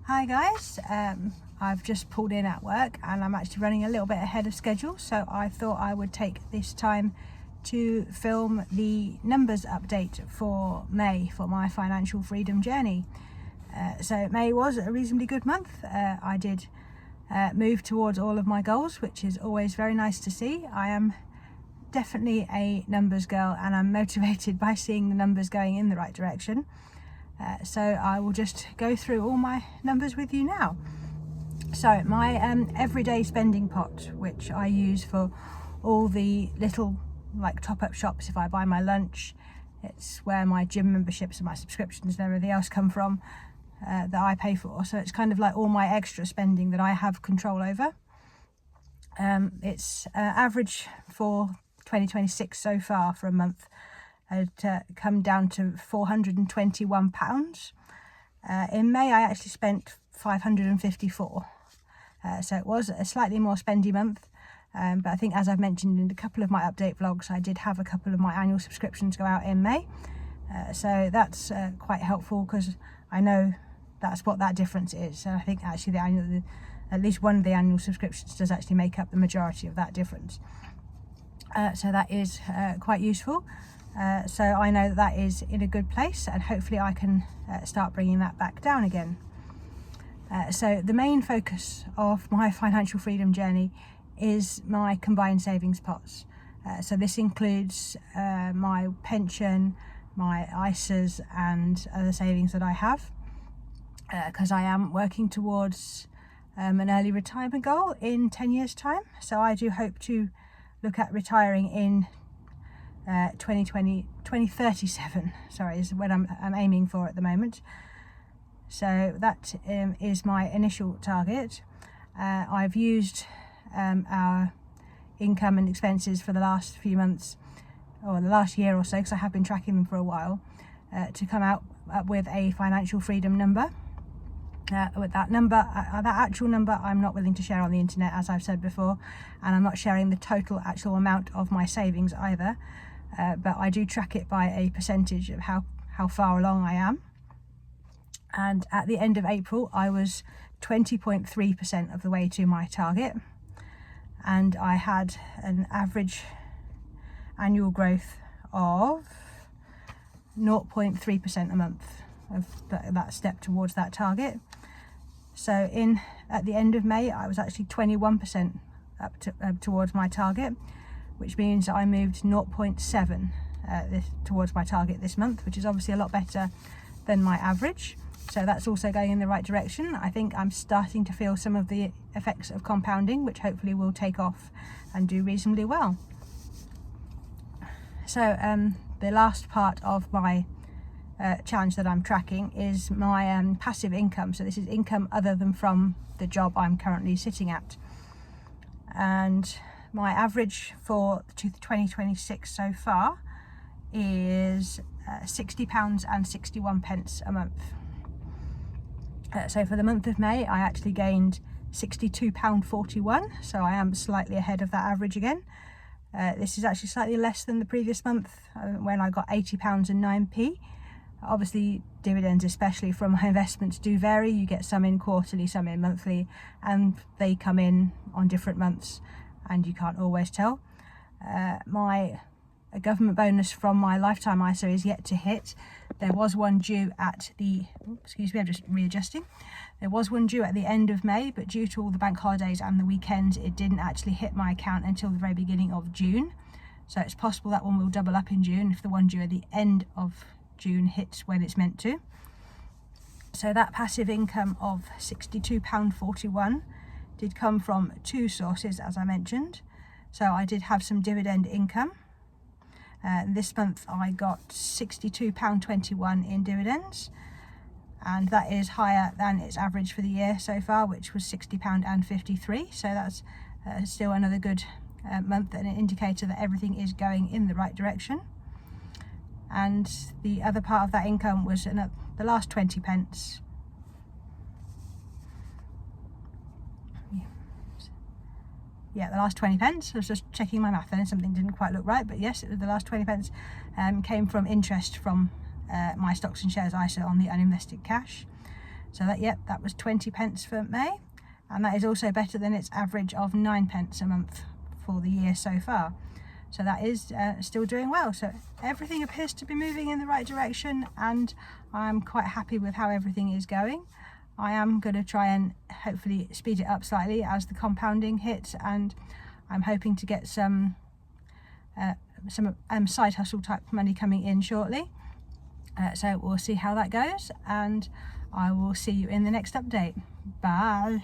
Hi guys, I've just pulled in at work and I'm actually running a little bit ahead of schedule, so I thought I would take this time to film the numbers update for May for my financial freedom journey. So May was a reasonably good month. I did move towards all of my goals, which is always very nice to see. I am definitely a numbers girl and I'm motivated by seeing the numbers going in the right direction. So I will just go through all my numbers with you now. So my everyday spending pot, which I use for all the little like top-up shops if I buy my lunch, it's where my gym memberships and my subscriptions and everything else come from, that I pay for. So it's kind of like all my extra spending that I have control over. It's average for 2026 so far for a month had come down to £421. In May I actually spent 554, so it was a slightly more spendy month, but I think, as I've mentioned in a couple of my update vlogs, I did have a couple of my annual subscriptions go out in May, so that's quite helpful because I know that's what that difference is. And I think actually at least one of the annual subscriptions does actually make up the majority of that difference, so that is quite useful. So I know that is in a good place, and hopefully I can start bringing that back down again. So the main focus of my financial freedom journey is my combined savings pots. So this includes my pension, my ISAs and other savings that I have, because I am working towards an early retirement goal in 10 years time. So I do hope to look at retiring in 2037, sorry, is what I'm aiming for at the moment. So that is my initial target. I've used our income and expenses for the last few months, or the last year or so, because I have been tracking them for a while, to come up with a financial freedom number. With that number, that actual number, I'm not willing to share on the internet, as I've said before, and I'm not sharing the total actual amount of my savings either. But I do track it by a percentage of how far along I am. And at the end of April, I was 20.3% of the way to my target. And I had an average annual growth of 0.3% a month of that step towards that target. So at the end of May, I was actually 21% up towards my target, which means I moved 0.7 towards my target this month, which is obviously a lot better than my average. So that's also going in the right direction. I think I'm starting to feel some of the effects of compounding, which hopefully will take off and do reasonably well. So the last part of my challenge that I'm tracking is my passive income. So this is income other than from the job I'm currently sitting at. And my average for 2026 so far is £60.61 a month. So for the month of May, I actually gained £62.41, so I am slightly ahead of that average again. This is actually slightly less than the previous month when I got £80.09. Obviously, dividends, especially from my investments, do vary. You get some in quarterly, some in monthly, and they come in on different months, and you can't always tell. My government bonus from my lifetime ISA is yet to hit. There was one due at the, excuse me, I'm just readjusting. There was one due at the end of May, but due to all the bank holidays and the weekends, it didn't actually hit my account until the very beginning of June. So it's possible that one will double up in June if the one due at the end of June hits when it's meant to. So that passive income of £62.41 did come from two sources, as I mentioned. So I did have some dividend income. This month I got £62.21 in dividends, and that is higher than its average for the year so far, which was £60.53. So that's still another good month and an indicator that everything is going in the right direction. And the other part of that income was the last 20 pence. Yeah, the last 20 pence. I was just checking my math and something didn't quite look right, but yes, it was the last 20 pence came from interest from my stocks and shares ISA on the uninvested cash. So that, yep, that was 20 pence for May, and that is also better than its average of 9 pence a month for the year so far. So that is still doing well. So everything appears to be moving in the right direction, and I'm quite happy with how everything is going. I am going to try and hopefully speed it up slightly as the compounding hits, and I'm hoping to get some side hustle type money coming in shortly. So we'll see how that goes, and I will see you in the next update. Bye.